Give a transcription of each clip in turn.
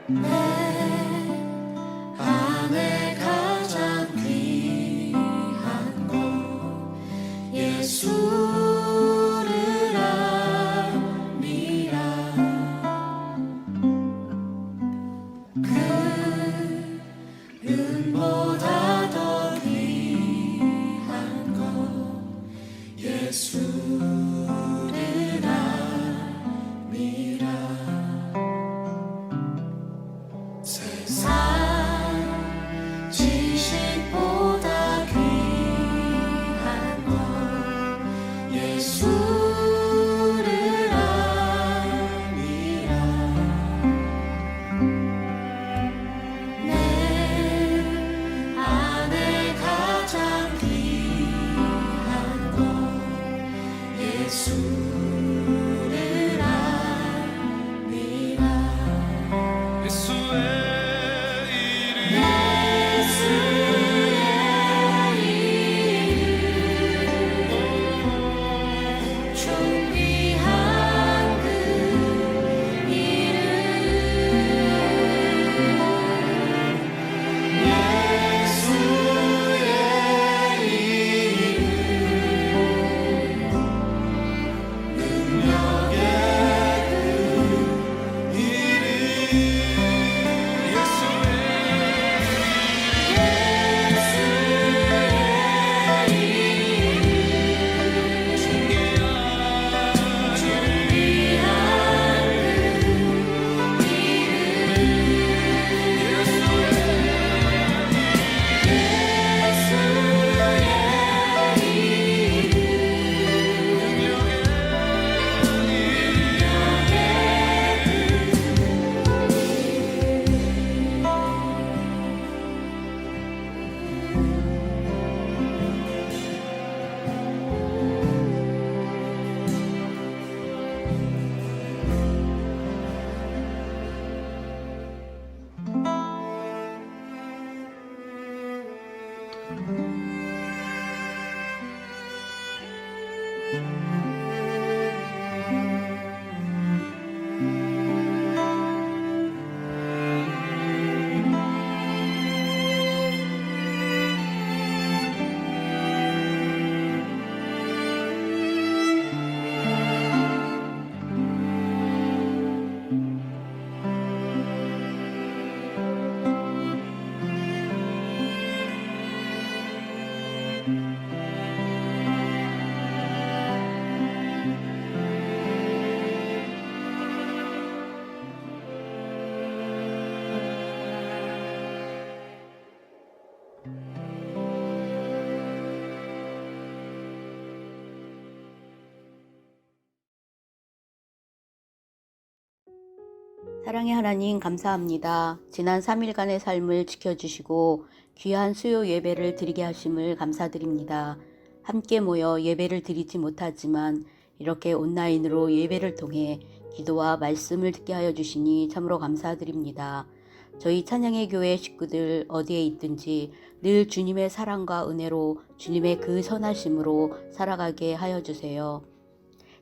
내 안에 가장 귀한 것 예수를 아니라 금보다 더 귀한 것 예수를 아니라 세상 지식보다 귀한 것 예수를 아니라 내 안에 가장 귀한 것 예수를 아니라 예수의 존귀한 그 이름 예수의 이름 능력의 그 이름 사랑의 하나님 감사합니다. 지난 3일간의 삶을 지켜주시고 귀한 수요 예배를 드리게 하심을 감사드립니다. 함께 모여 예배를 드리지 못하지만 이렇게 온라인으로 예배를 통해 기도와 말씀을 듣게 하여 주시니 참으로 감사드립니다. 저희 찬양의 교회 식구들 어디에 있든지 늘 주님의 사랑과 은혜로 주님의 그 선하심으로 살아가게 하여 주세요.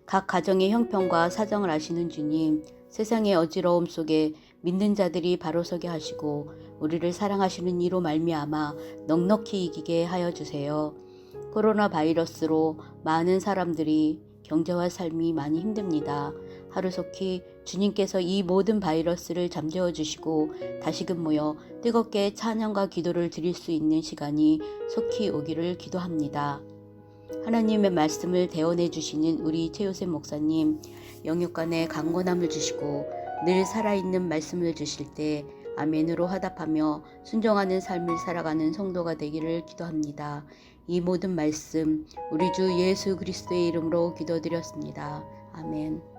각 가정의 형편과 사정을 아시는 주님, 세상의 어지러움 속에 믿는 자들이 바로 서게 하시고 우리를 사랑하시는 이로 말미암아 넉넉히 이기게 하여 주세요. 코로나 바이러스로 많은 사람들이 경제와 삶이 많이 힘듭니다. 하루속히 주님께서 이 모든 바이러스를 잠재워 주시고 다시금 모여 뜨겁게 찬양과 기도를 드릴 수 있는 시간이 속히 오기를 기도합니다. 하나님의 말씀을 대언해 주시는 우리 최요셉 목사님, 영육간에 강건함을 주시고 늘 살아있는 말씀을 주실 때 아멘으로 화답하며 순종하는 삶을 살아가는 성도가 되기를 기도합니다. 이 모든 말씀 우리 주 예수 그리스도의 이름으로 기도드렸습니다. 아멘.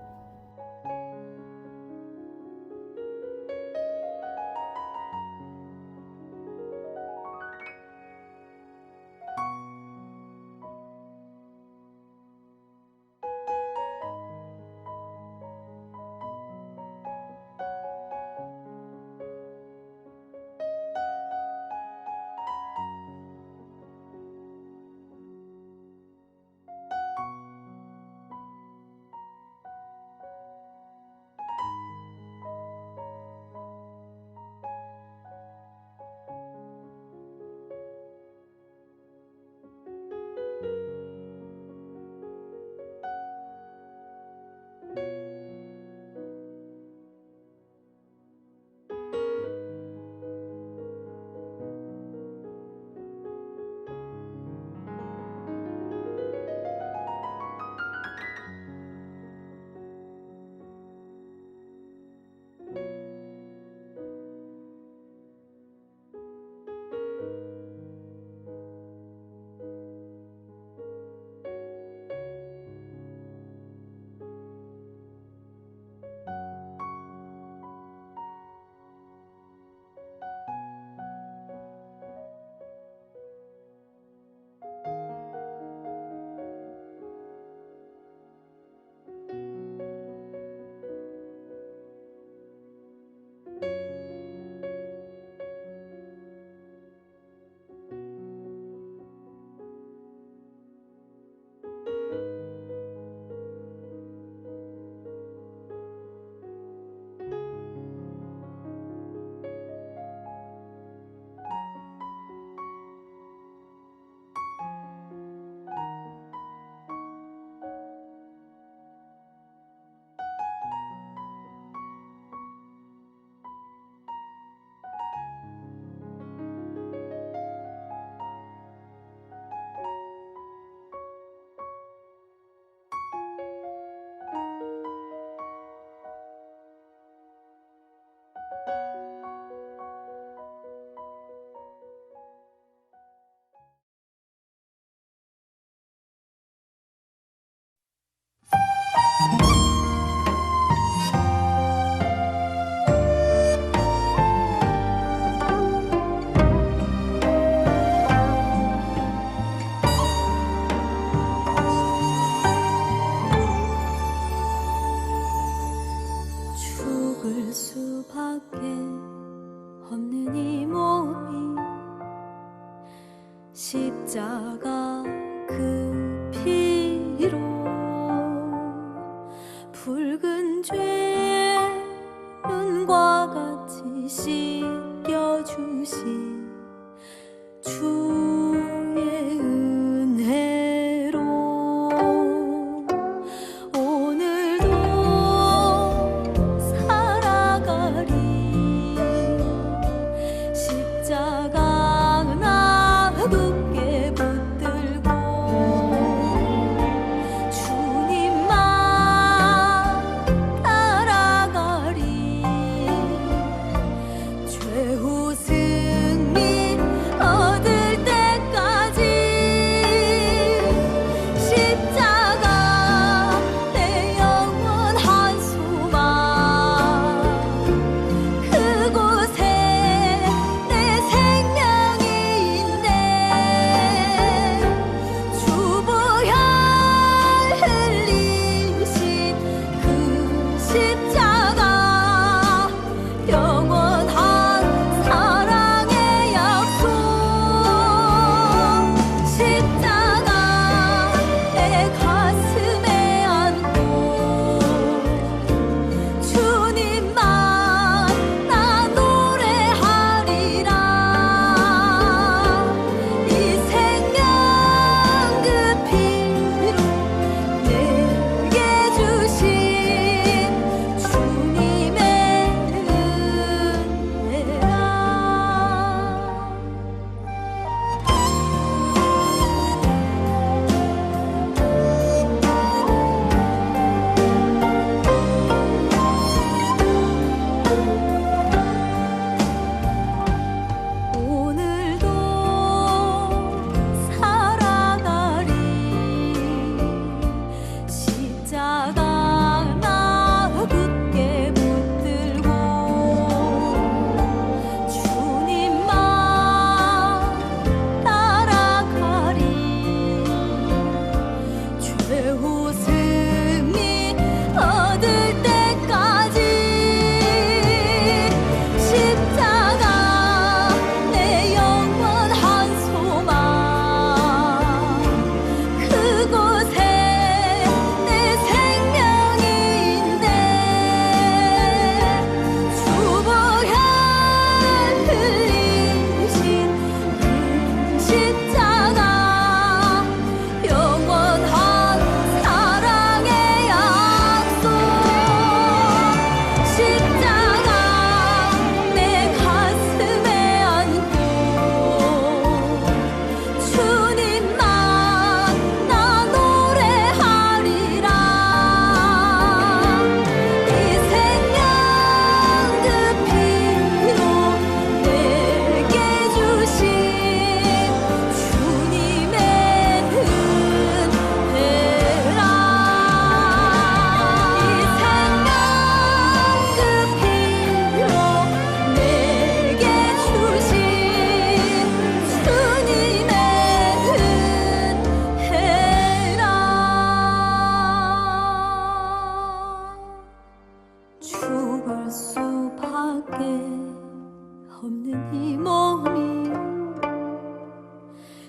붉은 죄 눈과 같이 씻겨주신 주의 은혜로 오늘도 살아가리. 십자가 나 굳게 붙들고 주님만 따라가리. 최후 승리 얻을 때까지 십자가 내 영원한 소망. 그곳에 내 생명이 있네. 주보혈 흘리신 그 십자가 영원한 사랑의 약속. 십자가 내 가슴에 안고 주님만 나 노래하리라. 이 생명 그 피로 내게 주신 주님의 은혜라. 오늘도 살아가리. 십자가 나 굳게 붙들고 주님만 따라가리. 최후 승리 얻을 때까지 십자가 내 영원한 소망. 그곳에 내 생명이 있네. 주보혈 흘리신 그 십자가 영원한 사랑의 약속. 십자가 내 가슴에 안고 주님만 나 노래하리라. 이 생명 그 피로 내게 주신 주님의 은혜라. 이 생명 그 피로 내게 주신 주님의 은혜라. 죽을 수밖에 없는 이 몸이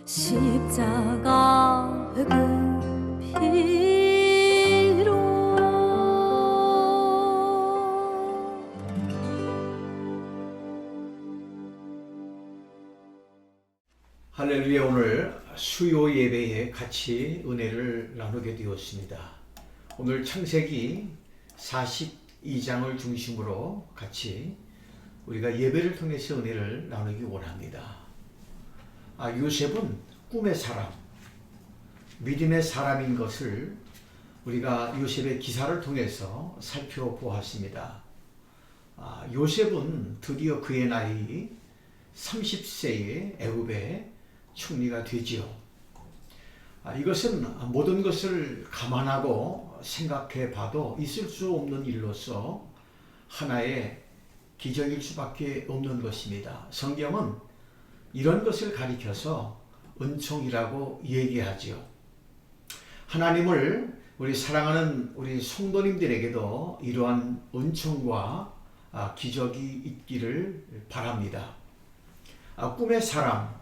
십자가 그 피로. 할렐루야. 오늘 수요 예배에 같이 은혜를 나누게 되었습니다. 오늘 창세기 42장을 중심으로 같이 우리가 예배를 통해서 은혜를 나누기 원합니다. 요셉은 꿈의 사람, 믿음의 사람인 것을 우리가 요셉의 기사를 통해서 살펴보았습니다. 요셉은 드디어 그의 나이 30세에 애굽의 총리가 되지요. 이것은 모든 것을 감안하고 생각해 봐도 있을 수 없는 일로서 하나의 기적일 수밖에 없는 것입니다. 성경은 이런 것을 가리켜서 은총이라고 얘기하지요. 하나님을 우리 사랑하는 우리 성도님들에게도 이러한 은총과 기적이 있기를 바랍니다. 꿈의 사람,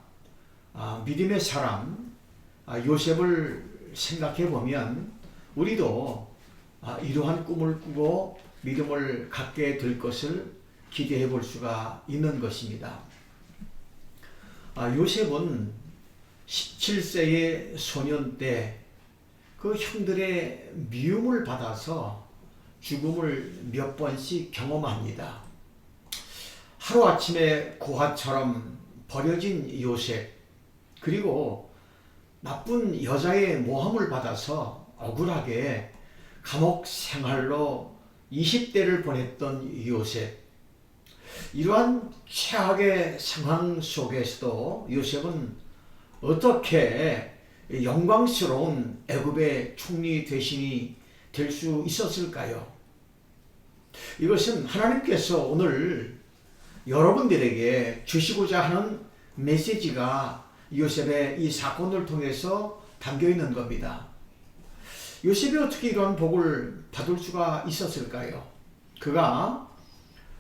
믿음의 사람 요셉을 생각해 보면 우리도 이러한 꿈을 꾸고 믿음을 갖게 될 것을 기대해 볼 수가 있는 것입니다. 요셉은 17세의 소년 때 그 형들의 미움을 받아서 죽음을 몇 번씩 경험합니다. 하루아침에 고아처럼 버려진 요셉, 그리고 나쁜 여자의 모함을 받아서 억울하게 감옥 생활로 20대를 보냈던 요셉. 이러한 최악의 상황 속에서도 요셉은 어떻게 영광스러운 애굽의 총리 대신이 될 수 있었을까요? 이것은 하나님께서 오늘 여러분들에게 주시고자 하는 메시지가 요셉의 이 사건을 통해서 담겨 있는 겁니다. 요셉이 어떻게 이러한 복을 받을 수가 있었을까요? 그가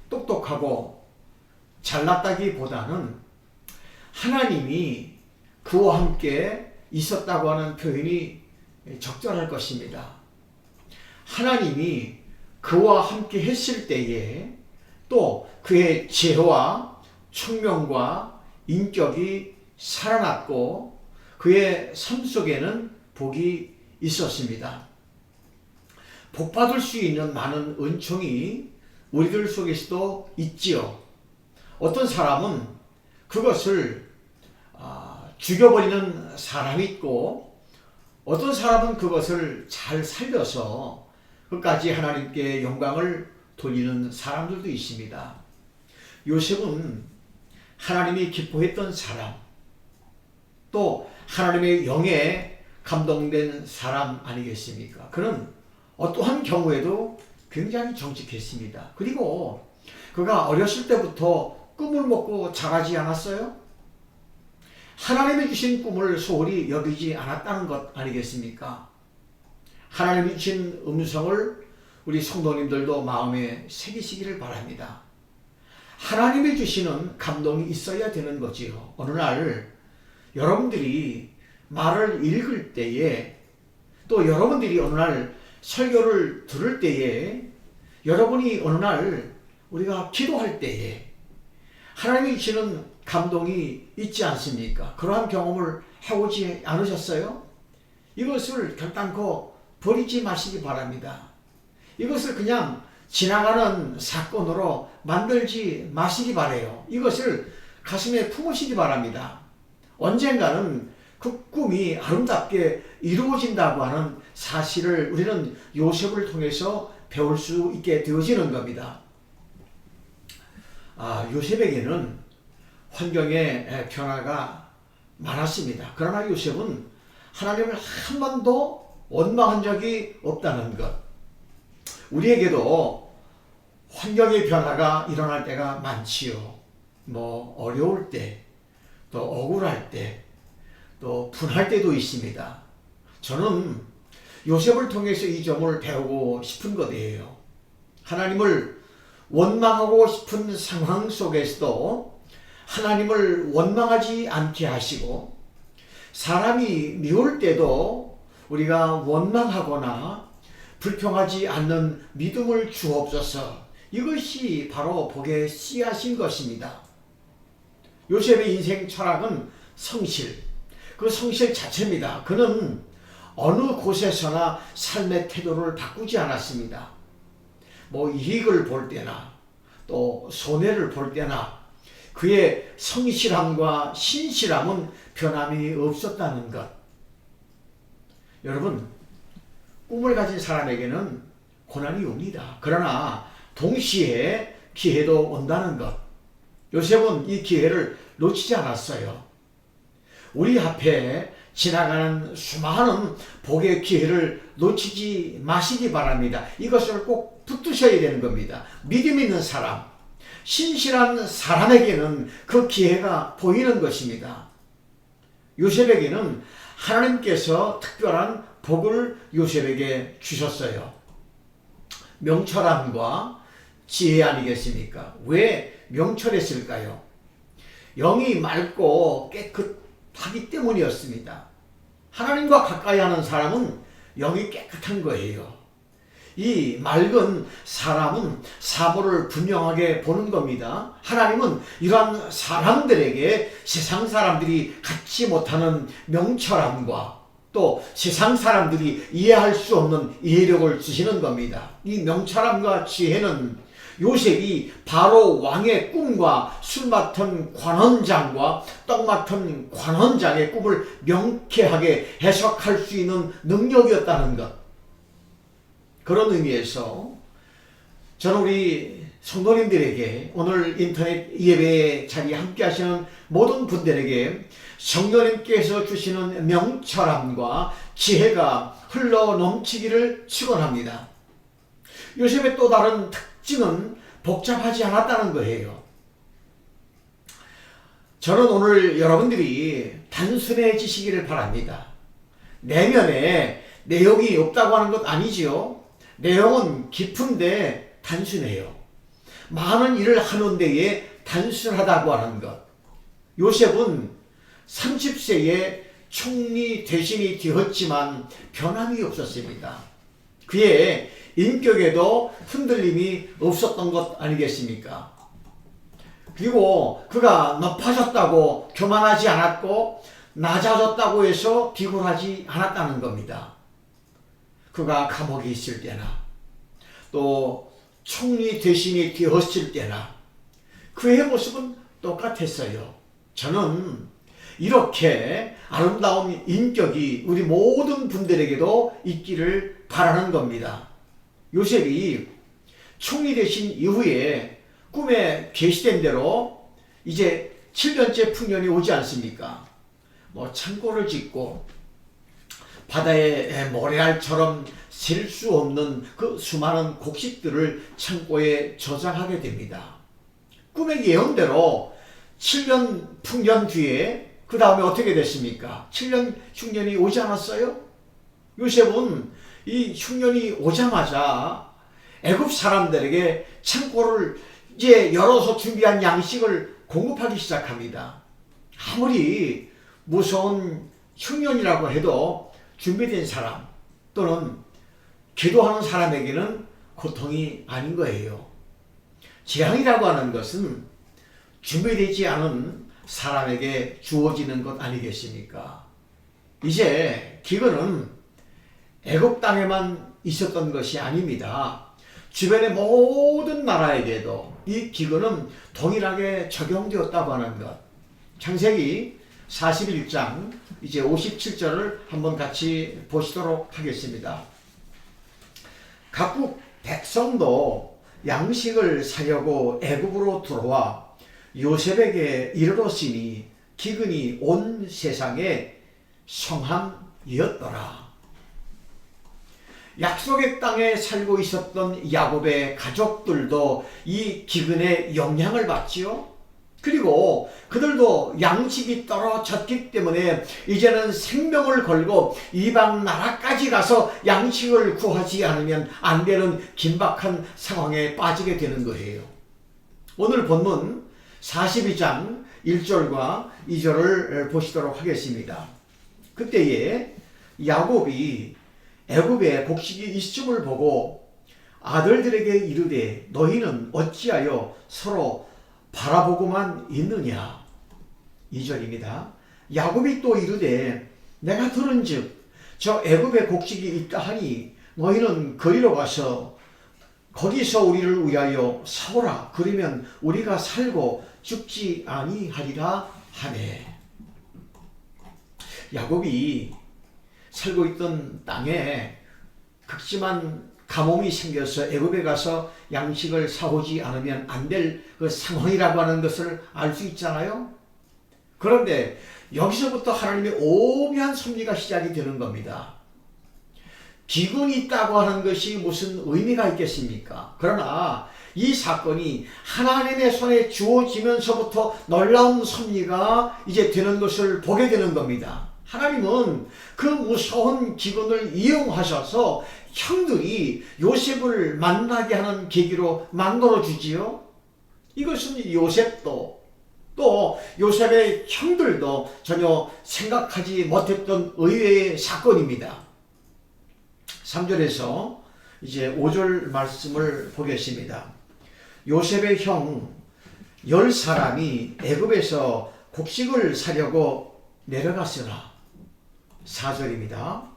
똑똑하고 잘났다기보다는 하나님이 그와 함께 있었다고 하는 표현이 적절할 것입니다. 하나님이 그와 함께 했을 때에 또 그의 지혜와 총명과 인격이 살아났고 그의 삶 속에는 복이 있었습니다. 복 받을 수 있는 많은 은총이 우리들 속에서도 있지요. 어떤 사람은 그것을 죽여버리는 사람이 있고 어떤 사람은 그것을 잘 살려서 끝까지 하나님께 영광을 돌리는 사람들도 있습니다. 요셉은 하나님이 기뻐했던 사람, 또 하나님의 영에 감동된 사람 아니겠습니까? 그는 어떠한 경우에도 굉장히 정직했습니다. 그리고 그가 어렸을 때부터 꿈을 먹고 자라지 않았어요? 하나님이 주신 꿈을 소홀히 여기지 않았다는 것 아니겠습니까? 하나님이 주신 음성을 우리 성도님들도 마음에 새기시기를 바랍니다. 하나님이 주시는 감동이 있어야 되는 거지요. 어느 날 여러분들이 말을 읽을 때에 또 여러분들이 어느 날 설교를 들을 때에 여러분이 어느 날 우리가 기도할 때에 하나님이 주시는 감동이 있지 않습니까? 그러한 경험을 해오지 않으셨어요? 이것을 결단코 버리지 마시기 바랍니다. 이것을 그냥 지나가는 사건으로 만들지 마시기 바라요. 이것을 가슴에 품으시기 바랍니다. 언젠가는 그 꿈이 아름답게 이루어진다고 하는 사실을 우리는 요셉을 통해서 배울 수 있게 되어지는 겁니다. 요셉에게는 환경의 변화가 많았습니다. 그러나 요셉은 하나님을 한 번도 원망한 적이 없다는 것. 우리에게도 환경의 변화가 일어날 때가 많지요. 어려울 때, 또 억울할 때, 또 분할 때도 있습니다. 저는 요셉을 통해서 이 점을 배우고 싶은 것이에요. 하나님을 원망하고 싶은 상황 속에서도 하나님을 원망하지 않게 하시고, 사람이 미울 때도 우리가 원망하거나 불평하지 않는 믿음을 주옵소서. 이것이 바로 복의 씨앗인 것입니다. 요셉의 인생 철학은 성실, 그 성실 자체입니다. 그는 어느 곳에서나 삶의 태도를 바꾸지 않았습니다. 이익을 볼 때나 또 손해를 볼 때나 그의 성실함과 신실함은 변함이 없었다는 것. 여러분, 꿈을 가진 사람에게는 고난이 옵니다. 그러나 동시에 기회도 온다는 것. 요셉은 이 기회를 놓치지 않았어요. 우리 앞에 지나가는 수많은 복의 기회를 놓치지 마시기 바랍니다. 이것을 꼭 붙드셔야 되는 겁니다. 믿음 있는 사람, 신실한 사람에게는 그 기회가 보이는 것입니다. 요셉에게는 하나님께서 특별한 복을 요셉에게 주셨어요. 명철함과 지혜 아니겠습니까? 왜 명철했을까요? 영이 맑고 깨끗하기 때문이었습니다. 하나님과 가까이 하는 사람은 영이 깨끗한 거예요. 이 맑은 사람은 사물을 분명하게 보는 겁니다. 하나님은 이러한 사람들에게 세상 사람들이 갖지 못하는 명철함과 또 세상 사람들이 이해할 수 없는 이해력을 주시는 겁니다. 이 명철함과 지혜는 요셉이 바로 왕의 꿈과 술 맡은 관원장과 떡 맡은 관원장의 꿈을 명쾌하게 해석할 수 있는 능력이었다는 것. 그런 의미에서 저는 우리 성도님들에게 오늘 인터넷 예배 자리에 함께 하시는 모든 분들에게 성령님께서 주시는 명철함과 지혜가 흘러 넘치기를 축원합니다. 요셉의 또 다른 특징은 복잡하지 않았다는 거예요. 저는 오늘 여러분들이 단순해지시기를 바랍니다. 내면에 내용이 없다고 하는 것 아니지요. 내용은 깊은데 단순해요. 많은 일을 하는 데에 단순하다고 하는 것. 요셉은 30세에 총리 대신이 되었지만 변함이 없었습니다. 그의 인격에도 흔들림이 없었던 것 아니겠습니까? 그리고 그가 높아졌다고 교만하지 않았고 낮아졌다고 해서 비굴하지 않았다는 겁니다. 그가 감옥에 있을 때나 또 총리 대신이 되었을 때나 그의 모습은 똑같았어요. 저는 이렇게 아름다운 인격이 우리 모든 분들에게도 있기를 바라는 겁니다. 요셉이 총리 되신 이후에 꿈에 계시된 대로 이제 7년째 풍년이 오지 않습니까? 창고를 짓고 바다의 모래알처럼 셀 수 없는 그 수많은 곡식들을 창고에 저장하게 됩니다. 꿈의 예언대로 7년 풍년 뒤에 그 다음에 어떻게 됐습니까? 7년 흉년이 오지 않았어요? 요셉은 이 흉년이 오자마자 애굽 사람들에게 창고를 이제 열어서 준비한 양식을 공급하기 시작합니다. 아무리 무서운 흉년이라고 해도 준비된 사람 또는 기도하는 사람에게는 고통이 아닌 거예요. 재앙이라고 하는 것은 준비되지 않은 사람에게 주어지는 것 아니겠습니까? 이제 기근은 애굽 땅에만 있었던 것이 아닙니다. 주변의 모든 나라에게도 이 기근은 동일하게 적용되었다고 하는 것. 창세기 41장 이제 57절을 한번 같이 보시도록 하겠습니다. 각국 백성도 양식을 사려고 애굽으로 들어와 요셉에게 이르렀으니 기근이 온 세상에 성함이었더라. 약속의 땅에 살고 있었던 야곱의 가족들도 이 기근의 영향을 받지요. 그리고 그들도 양식이 떨어졌기 때문에 이제는 생명을 걸고 이방 나라까지 가서 양식을 구하지 않으면 안 되는 긴박한 상황에 빠지게 되는 거예요. 오늘 본문 42장 1절과 2절을 보시도록 하겠습니다. 그때에 야곱이 애굽에 곡식이 있음을 보고 아들들에게 이르되 너희는 어찌하여 서로 바라보고만 있느냐. 2절입니다. 야곱이 또 이르되 내가 들은즉 저 애굽에 곡식이 있다 하니 너희는 거기로 가서 거기서 우리를 위하여 사오라. 그러면 우리가 살고 죽지 아니하리라 하네. 야곱이 살고 있던 땅에 극심한 가뭄이 생겨서 애굽에 가서 양식을 사오지 않으면 안 될 그 상황이라고 하는 것을 알 수 있잖아요. 그런데 여기서부터 하나님의 오묘한 섭리가 시작이 되는 겁니다. 기근이 있다고 하는 것이 무슨 의미가 있겠습니까? 그러나 이 사건이 하나님의 손에 주어지면서부터 놀라운 섭리가 이제 되는 것을 보게 되는 겁니다. 하나님은 그 무서운 기근을 이용하셔서 형들이 요셉을 만나게 하는 계기로 만들어 주지요. 이것은 요셉도 또 요셉의 형들도 전혀 생각하지 못했던 의외의 사건입니다. 3절에서 이제 5절 말씀을 보겠습니다. 요셉의 형 10사람이 애굽에서 곡식을 사려고 내려갔으나 4절입니다.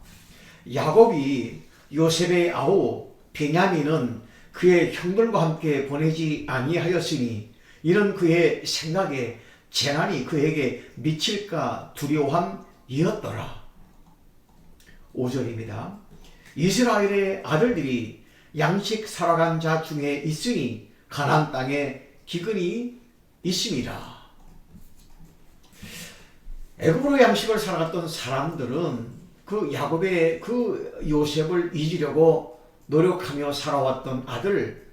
야곱이 요셉의 아우 베냐민은 그의 형들과 함께 보내지 아니하였으니 이는 그의 생각에 재난이 그에게 미칠까 두려움이었더라. 5절입니다. 이스라엘의 아들들이 양식 살아간 자 중에 있으니 가나안 땅에 기근이 있음이라. 애굽으로 양식을 살아갔던 사람들은 그 야곱의 그 요셉을 잊으려고 노력하며 살아왔던 아들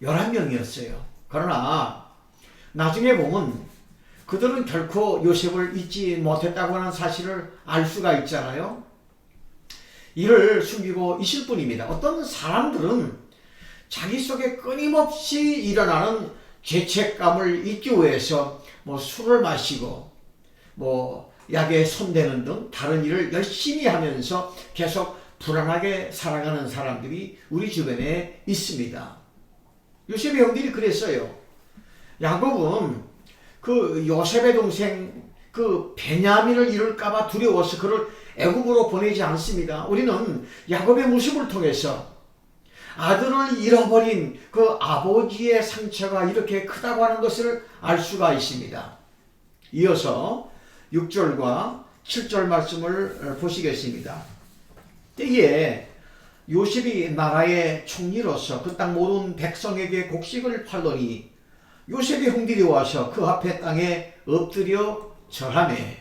11명이었어요. 그러나 나중에 보면 그들은 결코 요셉을 잊지 못했다고 하는 사실을 알 수가 있잖아요. 이를 숨기고 있을 뿐입니다. 어떤 사람들은 자기 속에 끊임없이 일어나는 죄책감을 잊기 위해서 술을 마시고 약에 손대는 등 다른 일을 열심히 하면서 계속 불안하게 살아가는 사람들이 우리 주변에 있습니다. 요셉의 형들이 그랬어요. 야곱은 그 요셉의 동생 그 베냐민을 잃을까봐 두려워서 그를 애굽으로 보내지 않습니다. 우리는 야곱의 모습을 통해서 아들을 잃어버린 그 아버지의 상처가 이렇게 크다고 하는 것을 알 수가 있습니다. 이어서 6절과 7절 말씀을 보시겠습니다. 때에 요셉이 나라의 총리로서 그 땅 모든 백성에게 곡식을 팔더니 요셉의 형들이 와서 그 앞에 땅에 엎드려 절하매.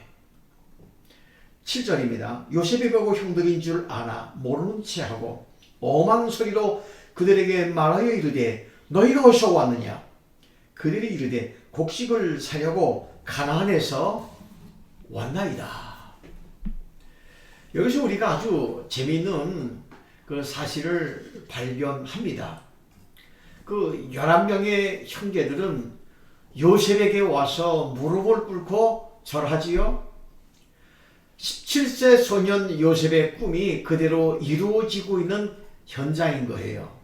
7절입니다. 요셉이 보고 형들인 줄 아나 모르는 체하고 엄한 소리로 그들에게 말하여 이르되 너희가 어디서 왔느냐? 그들이 이르되 곡식을 사려고 가나안에서 왔나이다. 여기서 우리가 아주 재미있는 그 사실을 발견합니다. 그 11명의 형제들은 요셉에게 와서 무릎을 꿇고 절하지요. 17세 소년 요셉의 꿈이 그대로 이루어지고 있는 현장인 거예요.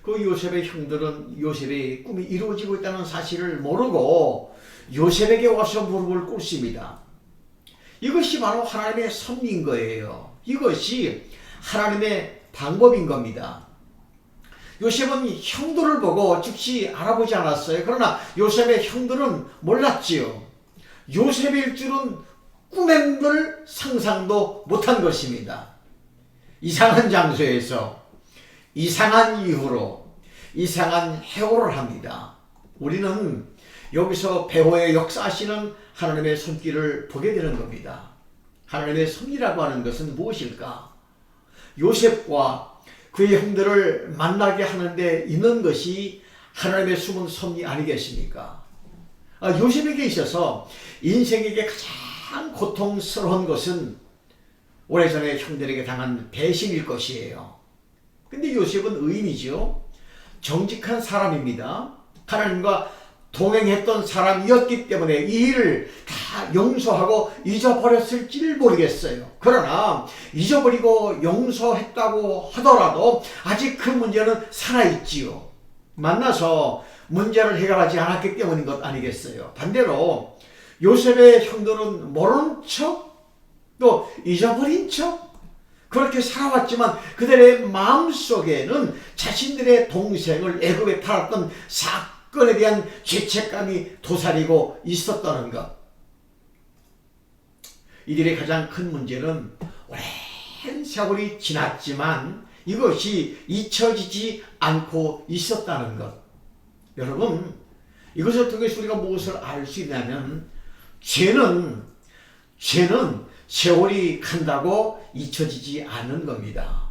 그 요셉의 형들은 요셉의 꿈이 이루어지고 있다는 사실을 모르고 요셉에게 와서 무릎을 꿇습니다. 이것이 바로 하나님의 섭리인 거예요. 이것이 하나님의 방법인 겁니다. 요셉은 형들을 보고 즉시 알아보지 않았어요. 그러나 요셉의 형들은 몰랐지요. 요셉일 줄은 꿈에들 상상도 못한 것입니다. 이상한 장소에서 이상한 이유로 이상한 해오를 합니다. 우리는 여기서 배후에 역사하시는 하나님의 손길을 보게 되는 겁니다. 하나님의 섭리라고 하는 것은 무엇일까? 요셉과 그의 형들을 만나게 하는데 있는 것이 하나님의 숨은 섭리 아니겠습니까? 요셉에게 있어서 인생에게 가장 고통스러운 것은 오래전에 형들에게 당한 배신일 것이에요. 근데 요셉은 의인이죠. 정직한 사람입니다. 하나님과 동행했던 사람이었기 때문에 이 일을 다 용서하고 잊어버렸을지를 모르겠어요. 그러나 잊어버리고 용서했다고 하더라도 아직 그 문제는 살아있지요. 만나서 문제를 해결하지 않았기 때문인 것 아니겠어요. 반대로 요셉의 형들은 모르는 척 또 잊어버린 척 그렇게 살아왔지만 그들의 마음속에는 자신들의 동생을 애굽에 팔았던 사건에 대한 죄책감이 도사리고 있었다는 것. 이들의 가장 큰 문제는 오랜 세월이 지났지만 이것이 잊혀지지 않고 있었다는 것. 여러분, 이것을 통해서 우리가 무엇을 알 수 있냐면 죄는 세월이 간다고 잊혀지지 않는 겁니다.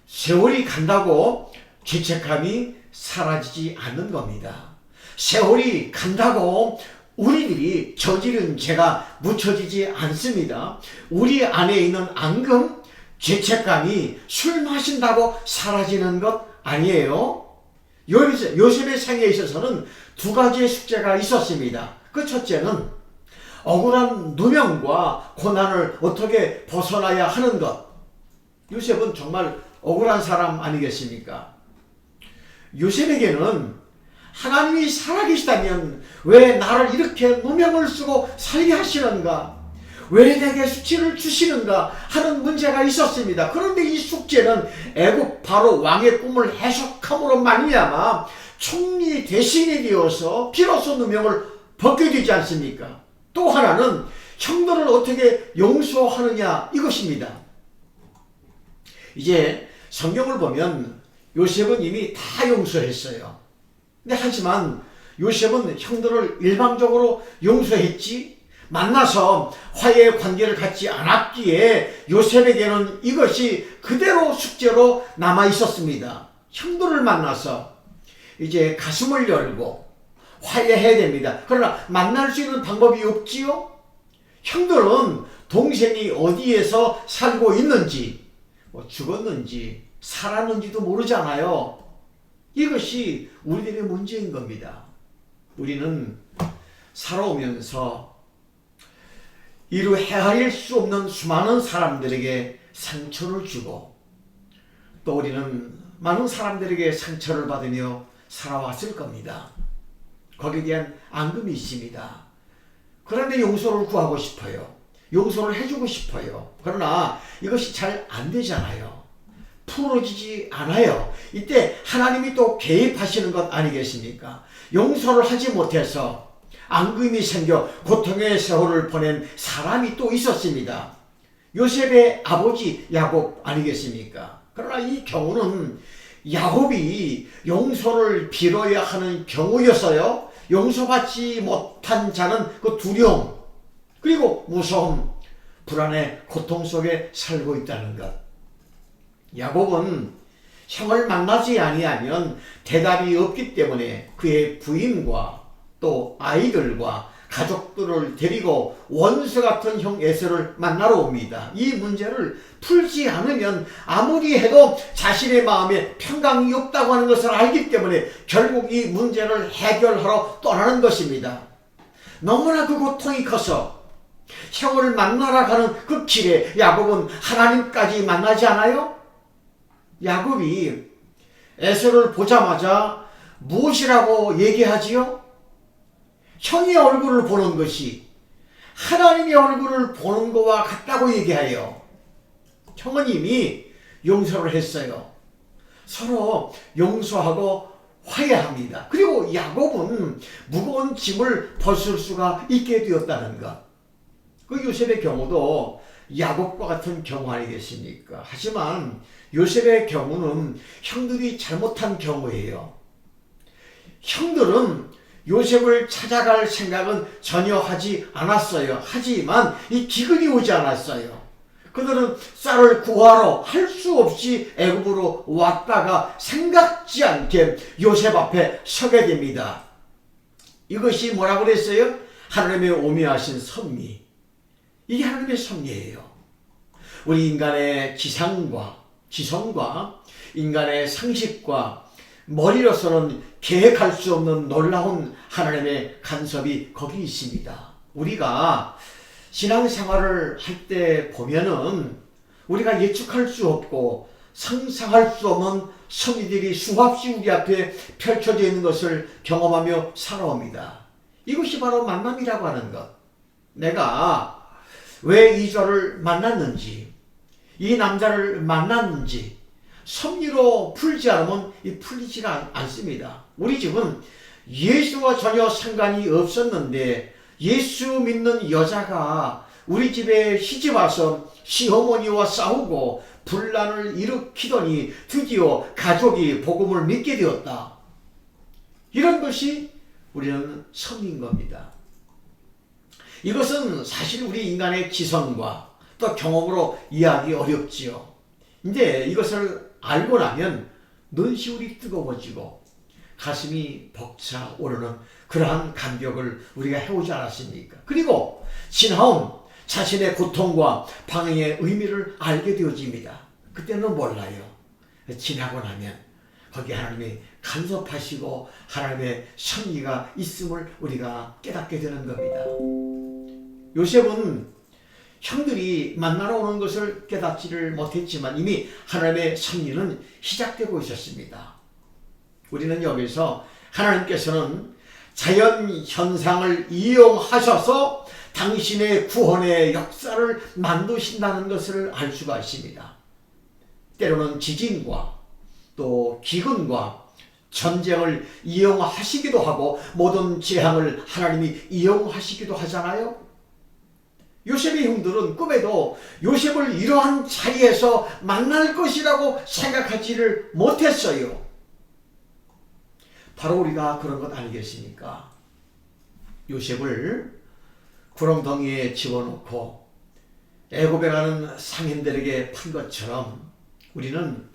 세월이 간다고 죄책감이 사라지지 않는 겁니다. 세월이 간다고 우리들이 저지른 죄가 묻혀지지 않습니다. 우리 안에 있는 앙금, 죄책감이 술 마신다고 사라지는 것 아니에요. 요셉의 생애에 있어서는 두 가지의 숙제가 있었습니다. 그 첫째는 억울한 누명과 고난을 어떻게 벗어나야 하는 것. 요셉은 정말 억울한 사람 아니겠습니까? 요셉에게는 하나님이 살아계시다면 왜 나를 이렇게 누명을 쓰고 살게 하시는가? 왜 내게 숙제를 주시는가 하는 문제가 있었습니다. 그런데 이 숙제는 애굽 바로 왕의 꿈을 해석함으로 말미암아 총리 대신이 되어서 비로소 누명을 벗게 되지 않습니까? 또 하나는 형들을 어떻게 용서하느냐 이것입니다. 이제 성경을 보면 요셉은 이미 다 용서했어요. 근데 하지만 요셉은 형들을 일방적으로 용서했지 만나서 화해의 관계를 갖지 않았기에 요셉에게는 이것이 그대로 숙제로 남아 있었습니다. 형들을 만나서 이제 가슴을 열고 화해해야 됩니다. 그러나 만날 수 있는 방법이 없지요? 형들은 동생이 어디에서 살고 있는지 죽었는지 살았는지도 모르잖아요. 이것이 우리들의 문제인 겁니다. 우리는 살아오면서 이루 헤아릴 수 없는 수많은 사람들에게 상처를 주고 또 우리는 많은 사람들에게 상처를 받으며 살아왔을 겁니다. 거기에 대한 앙금이 있습니다. 그런데 용서를 구하고 싶어요. 용서를 해주고 싶어요. 그러나 이것이 잘 안 되잖아요. 풀어지지 않아요. 이때 하나님이 또 개입하시는 것 아니겠습니까? 용서를 하지 못해서 앙금이 생겨 고통의 세월을 보낸 사람이 또 있었습니다. 요셉의 아버지 야곱 아니겠습니까? 그러나 이 경우는 야곱이 용서를 빌어야 하는 경우였어요. 용서받지 못한 자는 그 두려움 그리고 무서움, 불안의 고통 속에 살고 있다는 것. 야곱은 형을 만나지 아니하면 대답이 없기 때문에 그의 부인과 또 아이들과 가족들을 데리고 원수 같은 형 에서를 만나러 옵니다. 이 문제를 풀지 않으면 아무리 해도 자신의 마음에 평강이 없다고 하는 것을 알기 때문에 결국 이 문제를 해결하러 떠나는 것입니다. 너무나 그 고통이 커서 형을 만나러 가는 그 길에 야곱은 하나님까지 만나지 않아요? 야곱이 에서를 보자마자 무엇이라고 얘기하지요? 형의 얼굴을 보는 것이 하나님의 얼굴을 보는 것과 같다고 얘기해요. 형은 이미 용서를 했어요. 서로 용서하고 화해합니다. 그리고 야곱은 무거운 짐을 벗을 수가 있게 되었다는 것. 그 요셉의 경우도 야곱과 같은 경우 아니겠습니까? 하지만 요셉의 경우는 형들이 잘못한 경우예요. 형들은 요셉을 찾아갈 생각은 전혀 하지 않았어요. 하지만 이 기근이 오지 않았어요. 그들은 쌀을 구하러 할 수 없이 애굽으로 왔다가 생각지 않게 요셉 앞에 서게 됩니다. 이것이 뭐라고 그랬어요? 하나님의 오묘하신 섭리. 이게 하나님의 섭리예요. 우리 인간의 지성과 인간의 상식과 머리로서는 계획할 수 없는 놀라운 하나님의 간섭이 거기 있습니다. 우리가 신앙생활을 할 때 보면은 우리가 예측할 수 없고 상상할 수 없는 섭리들이 수없이 우리 앞에 펼쳐져 있는 것을 경험하며 살아옵니다. 이것이 바로 만남이라고 하는 것. 내가 왜 이 저를 만났는지, 이 남자를 만났는지 섭리로 풀지 않으면 풀리지가 않습니다. 우리 집은 예수와 전혀 상관이 없었는데 예수 믿는 여자가 우리 집에 시집와서 시어머니와 싸우고 분란을 일으키더니 드디어 가족이 복음을 믿게 되었다. 이런 것이 우리는 섭리인 겁니다. 이것은 사실 우리 인간의 지성과 또 경험으로 이해하기 어렵지요. 이제 이것을 알고 나면 눈시울이 뜨거워지고 가슴이 벅차오르는 그러한 감격을 우리가 해오지 않았습니까? 그리고 지나온 자신의 고통과 방향의 의미를 알게 되어집니다. 그때는 몰라요. 지나고 나면 거기에 하나님이 간섭하시고 하나님의 섭리가 있음을 우리가 깨닫게 되는 겁니다. 요셉은 형들이 만나러 오는 것을 깨닫지를 못했지만 이미 하나님의 섭리는 시작되고 있었습니다. 우리는 여기서 하나님께서는 자연 현상을 이용하셔서 당신의 구원의 역사를 만드신다는 것을 알 수가 있습니다. 때로는 지진과 또 기근과 전쟁을 이용하시기도 하고 모든 재앙을 하나님이 이용하시기도 하잖아요. 요셉의 형들은 꿈에도 요셉을 이러한 자리에서 만날 것이라고 생각하지를 못했어요. 바로 우리가 그런 것 아니겠습니까? 요셉을 구렁텅이에 집어넣고 애굽에 가는 상인들에게 판 것처럼 우리는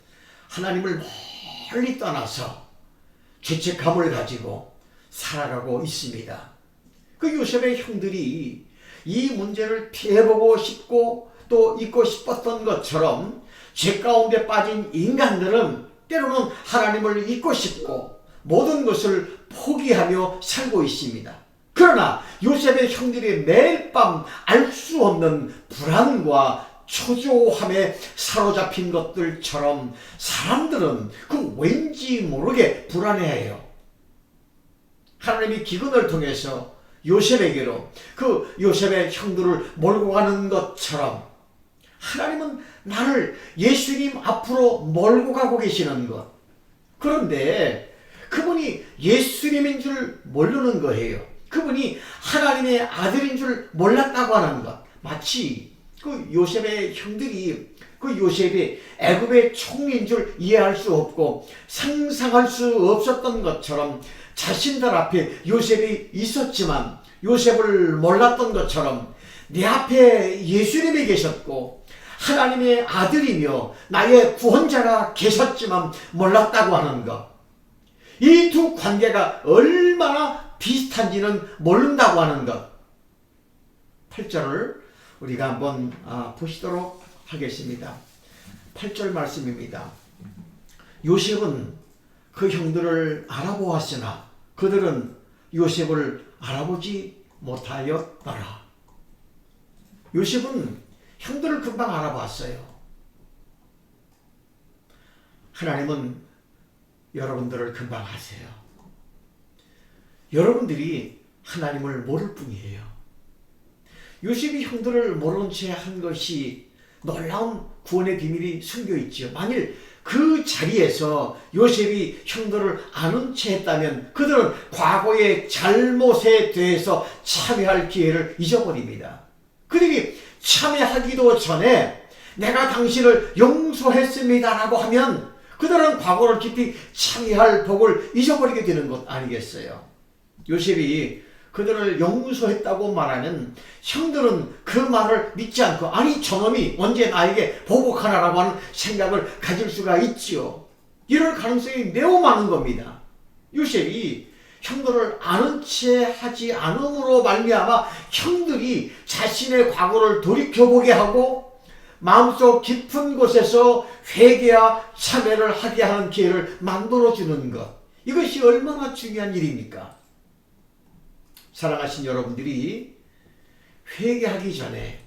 하나님을 멀리 떠나서 죄책감을 가지고 살아가고 있습니다. 그 요셉의 형들이 이 문제를 피해보고 싶고 또 잊고 싶었던 것처럼 죄 가운데 빠진 인간들은 때로는 하나님을 잊고 싶고 모든 것을 포기하며 살고 있습니다. 그러나 요셉의 형들이 매일 밤 알 수 없는 불안과 초조함에 사로잡힌 것들처럼 사람들은 그 왠지 모르게 불안해해요. 하나님이 기근을 통해서 요셉에게로 그 요셉의 형들을 몰고 가는 것처럼 하나님은 나를 예수님 앞으로 몰고 가고 계시는 것. 그런데 그분이 예수님인 줄 모르는 거예요. 그분이 하나님의 아들인 줄 몰랐다고 하는 것. 마치 그 요셉의 형들이 그 요셉이 애굽의 총리인 줄 이해할 수 없고 상상할 수 없었던 것처럼 자신들 앞에 요셉이 있었지만 요셉을 몰랐던 것처럼 내 앞에 예수님이 계셨고 하나님의 아들이며 나의 구원자가 계셨지만 몰랐다고 하는 것. 이 두 관계가 얼마나 비슷한지는 모른다고 하는 것. 8절을 우리가 한번 보시도록 하겠습니다. 8절 말씀입니다. 요셉은 그 형들을 알아보았으나 그들은 요셉을 알아보지 못하였더라. 요셉은 형들을 금방 알아봤어요. 하나님은 여러분들을 금방 아세요. 여러분들이 하나님을 모를 뿐이에요. 요셉이 형들을 모른 채 한 것이 놀라운 구원의 비밀이 숨겨 있지요. 만일 그 자리에서 요셉이 형들을 아는 채 했다면 그들은 과거의 잘못에 대해서 참회할 기회를 잊어버립니다. 그들이 참회하기도 전에 내가 당신을 용서했습니다라고 하면 그들은 과거를 깊이 참회할 복을 잊어버리게 되는 것 아니겠어요? 요셉이 그들을 용서했다고 말하면 형들은 그 말을 믿지 않고 아니 저놈이 언제 나에게 보복하나라고 하는 생각을 가질 수가 있지요. 이럴 가능성이 매우 많은 겁니다. 요셉이 형들을 아는 채 하지 않음으로 말미암아 형들이 자신의 과거를 돌이켜보게 하고 마음속 깊은 곳에서 회개와 참회를 하게 하는 기회를 만들어주는 것. 이것이 얼마나 중요한 일입니까? 사랑하신 여러분들이 회개하기 전에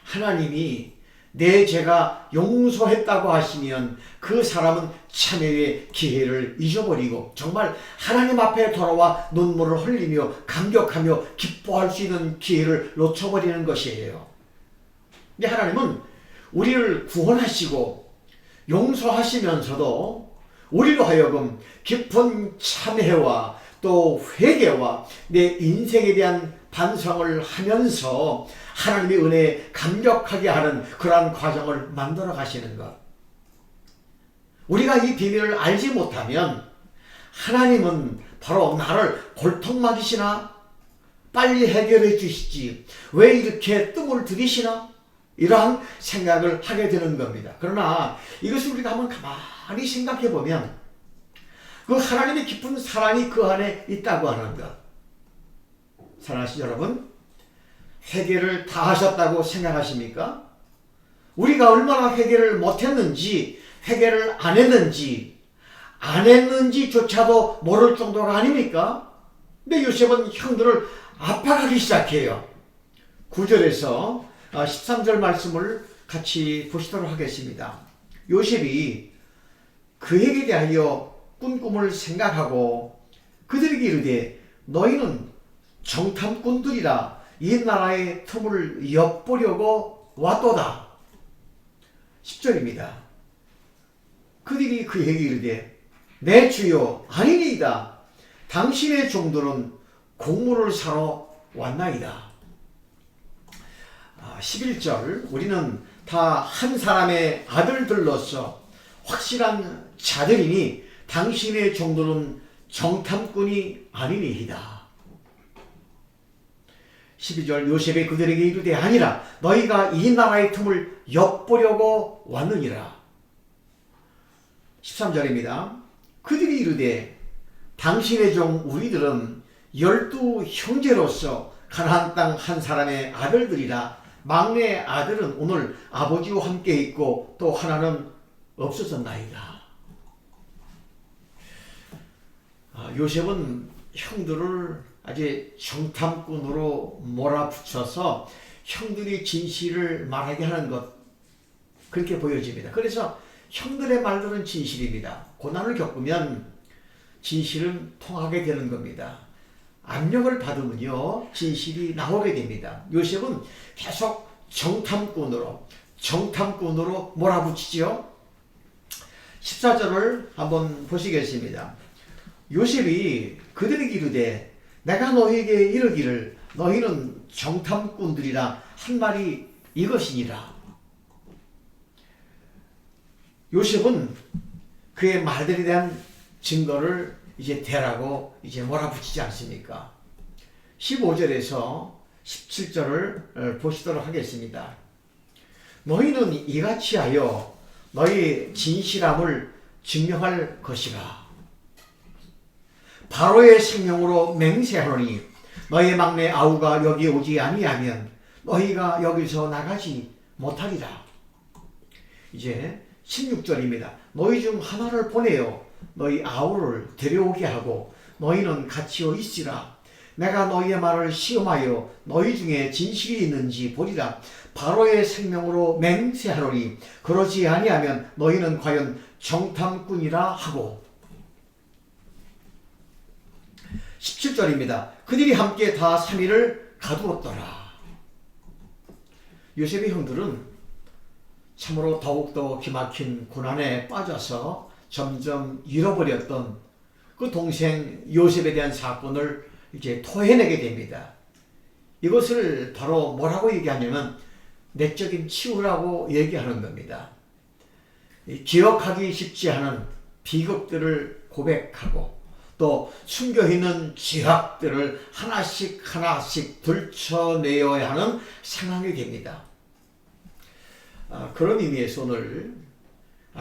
하나님이 내 죄가 용서했다고 하시면 그 사람은 참회의 기회를 잊어버리고 정말 하나님 앞에 돌아와 눈물을 흘리며 감격하며 기뻐할 수 있는 기회를 놓쳐버리는 것이에요. 근데 하나님은 우리를 구원하시고 용서하시면서도 우리로 하여금 깊은 참회와 또 회개와 내 인생에 대한 반성을 하면서 하나님의 은혜에 감격하게 하는 그러한 과정을 만들어 가시는 것. 우리가 이 비밀을 알지 못하면 하나님은 바로 나를 골통막이시나? 빨리 해결해 주시지. 왜 이렇게 뜸을 들이시나? 이러한 생각을 하게 되는 겁니다. 그러나 이것을 우리가 한번 가만히 생각해 보면 그 하나님의 깊은 사랑이 그 안에 있다고 하는 것. 사랑하신 여러분, 회개를 다 하셨다고 생각하십니까? 우리가 얼마나 회개를 못했는지, 회개를 안 했는지조차도 모를 정도가 아닙니까? 근데 요셉은 형들을 압박하기 시작해요. 9절에서 13절 말씀을 같이 보시도록 하겠습니다. 요셉이 그에게 대하여 꾼 꿈을 생각하고 그들에게 이르되 너희는 정탐꾼들이라 이 나라의 틈을 엿보려고 왔도다. 10절입니다. 그들이 그에게 이르되 내 주여 아니니이다. 당신의 종들은 곡물을 사러 왔나이다. 11절 우리는 다 한 사람의 아들들로서 확실한 자들이니 당신의 종들은 정탐꾼이 아니니이다. 12절 요셉이 그들에게 이르되 아니라 너희가 이 나라의 틈을 엿보려고 왔느니라. 13절입니다. 그들이 이르되 당신의 종 우리들은 12 형제로서 가나안 땅 한 사람의 아들들이라 막내 아들은 오늘 아버지와 함께 있고 또 하나는 없어졌나이다. 요셉은 형들을 아주 정탐꾼으로 몰아붙여서 형들이 진실을 말하게 하는 것, 그렇게 보여집니다. 그래서 형들의 말들은 진실입니다. 고난을 겪으면 진실은 통하게 되는 겁니다. 압력을 받으면요 진실이 나오게 됩니다. 요셉은 계속 정탐꾼으로 몰아붙이죠. 14절을 한번 보시겠습니다. 요셉이 그들에게 이르되 내가 너희에게 이르기를 너희는 정탐꾼들이라 한 말이 이것이니라. 요셉은 그의 말들에 대한 증거를 이제 대라고 이제 몰아붙이지 않습니까? 15절에서 17절을 보시도록 하겠습니다. 너희는 이같이 하여 너희 진실함을 증명할 것이라. 바로의 생명으로 맹세하노니 너희 막내 아우가 여기 오지 아니하면 너희가 여기서 나가지 못하리라. 이제 16절입니다. 너희 중 하나를 보내어 너희 아우를 데려오게 하고 너희는 같이어 있으라. 내가 너희의 말을 시험하여 너희 중에 진실이 있는지 보리라. 바로의 생명으로 맹세하노니 그러지 아니하면 너희는 과연 정탐꾼이라 하고. 17절입니다. 그들이 함께 다 3일을 가두었더라. 요셉의 형들은 참으로 더욱더 기막힌 고난에 빠져서 점점 잃어버렸던 그 동생 요셉에 대한 사건을 이제 토해내게 됩니다. 이것을 바로 뭐라고 얘기하냐면 내적인 치유라고 얘기하는 겁니다. 기억하기 쉽지 않은 비극들을 고백하고 또 숨겨있는 죄악들을 하나씩 들춰내어야 하는 상황이 됩니다. 그런 의미에서 오늘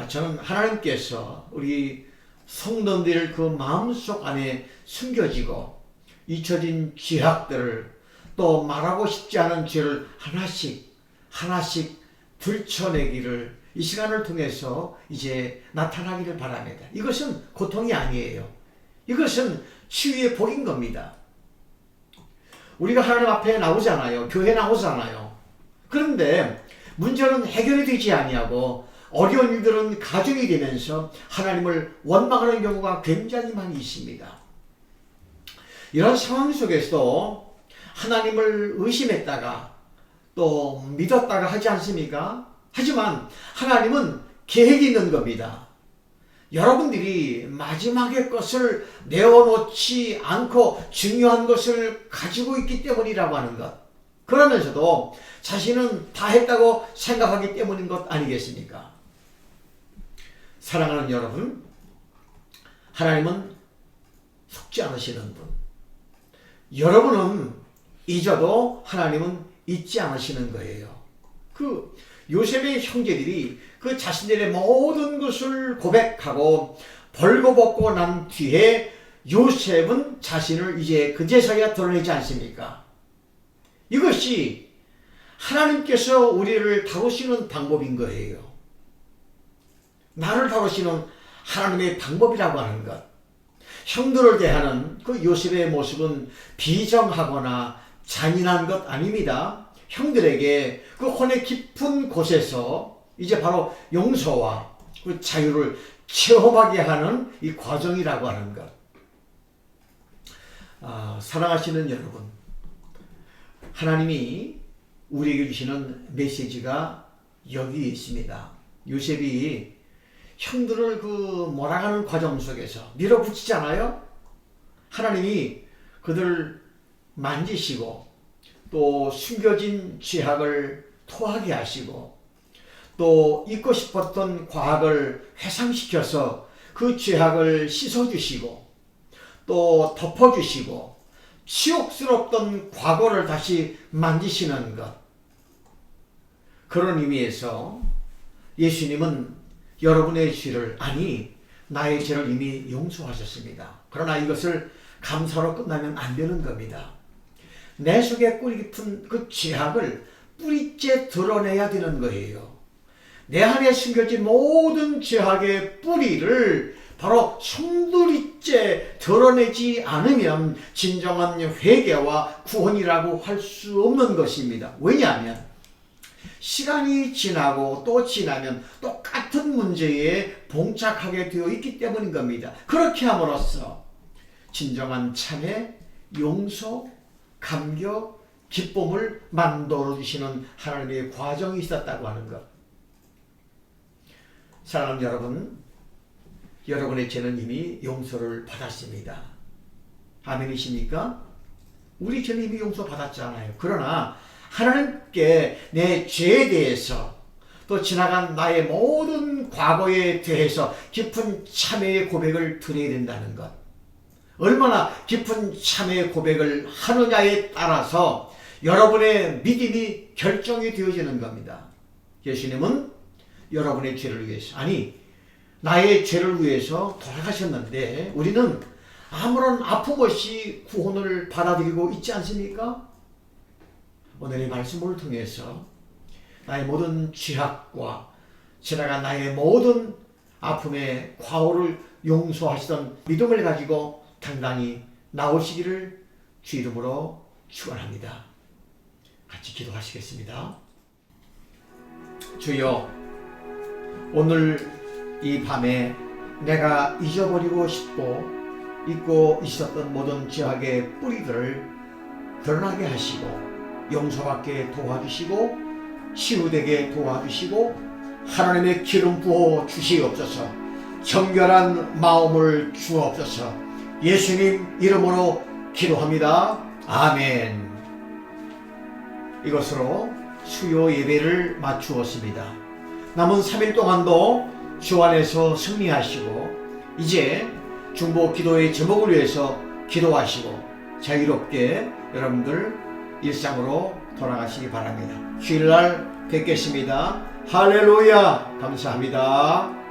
저는 하나님께서 우리 성도들의 그 마음속 안에 숨겨지고 잊혀진 죄악들을 또 말하고 싶지 않은 죄를 하나씩 들춰내기를 이 시간을 통해서 이제 나타나기를 바랍니다. 이것은 고통이 아니에요. 이것은 치유의 복인 겁니다. 우리가 하나님 앞에 나오잖아요. 교회 나오잖아요. 그런데 문제는 해결이 되지 아니하고 어려운 일들은 가중이 되면서 하나님을 원망하는 경우가 굉장히 많이 있습니다. 이런 상황 속에서도 하나님을 의심했다가 또 믿었다가 하지 않습니까? 하지만 하나님은 계획이 있는 겁니다. 여러분들이 마지막의 것을 내어놓지 않고 중요한 것을 가지고 있기 때문이라고 하는 것. 그러면서도 자신은 다 했다고 생각하기 때문인 것 아니겠습니까? 사랑하는 여러분, 하나님은 속지 않으시는 분. 여러분은 잊어도 하나님은 잊지 않으시는 거예요. 그 요셉의 형제들이 그 자신들의 모든 것을 고백하고 벌거벗고 난 뒤에 요셉은 자신을 이제 그제서야 드러내지 않습니까? 이것이 하나님께서 우리를 다루시는 방법인 거예요. 나를 다루시는 하나님의 방법이라고 하는 것. 형들을 대하는 그 요셉의 모습은 비정하거나 잔인한 것 아닙니다. 형들에게 그 혼의 깊은 곳에서 이제 바로 용서와 그 자유를 체험하게 하는 이 과정이라고 하는 것. 사랑하시는 여러분, 하나님이 우리에게 주시는 메시지가 여기에 있습니다. 요셉이 형들을 그 몰아가는 과정 속에서 밀어붙이잖아요. 하나님이 그들을 만지시고 또 숨겨진 죄악을 토하게 하시고 또 잊고 싶었던 과학을 회상시켜서 그 죄악을 씻어주시고 또 덮어주시고 치욕스럽던 과거를 다시 만지시는 것. 그런 의미에서 예수님은 여러분의 죄를, 아니 나의 죄를 이미 용서하셨습니다. 그러나 이것을 감사로 끝나면 안 되는 겁니다. 내 속에 뿌리 깊은 그 죄악을 뿌리째 드러내야 되는 거예요. 내 안에 숨겨진 모든 죄악의 뿌리를 바로 송두리째 드러내지 않으면 진정한 회개와 구원이라고 할 수 없는 것입니다. 왜냐하면 시간이 지나고 또 지나면 똑같은 문제에 봉착하게 되어 있기 때문인 겁니다. 그렇게 함으로써 진정한 참회, 용서, 감격, 기쁨을 만들어 주시는 하나님의 과정이 있었다고 하는 것. 사랑하는 여러분, 여러분의 죄는 이미 용서를 받았습니다. 아멘이십니까? 우리 죄는 이미 용서받았잖아요. 그러나 하나님께 내 죄에 대해서 또 지나간 나의 모든 과거에 대해서 깊은 참회의 고백을 드려야 된다는 것. 얼마나 깊은 참회의 고백을 하느냐에 따라서 여러분의 믿음이 결정이 되어지는 겁니다. 예수님은 여러분의 죄를 위해서, 아니 나의 죄를 위해서 돌아가셨는데 우리는 아무런 아픔 없이 구원을 받아들이고 있지 않습니까? 오늘의 말씀을 통해서 나의 모든 죄악과 지나간 나의 모든 아픔의 과오를 용서하시던 믿음을 가지고 당당히 나오시기를 주 이름으로 축원합니다. 같이 기도하시겠습니다. 주여, 오늘 이 밤에 내가 잊어버리고 싶고 잊고 있었던 모든 죄악의 뿌리들을 드러나게 하시고 용서받게 도와주시고 치유되게 도와주시고 하나님의 기름 부어 주시옵소서. 정결한 마음을 주옵소서. 예수님 이름으로 기도합니다. 아멘. 이것으로 수요 예배를 마추었습니다. 남은 3일 동안도 주 안에서 승리하시고 이제 중보 기도의 제목을 위해서 기도하시고 자유롭게 여러분들 일상으로 돌아가시기 바랍니다. 주일날 뵙겠습니다. 할렐루야. 감사합니다.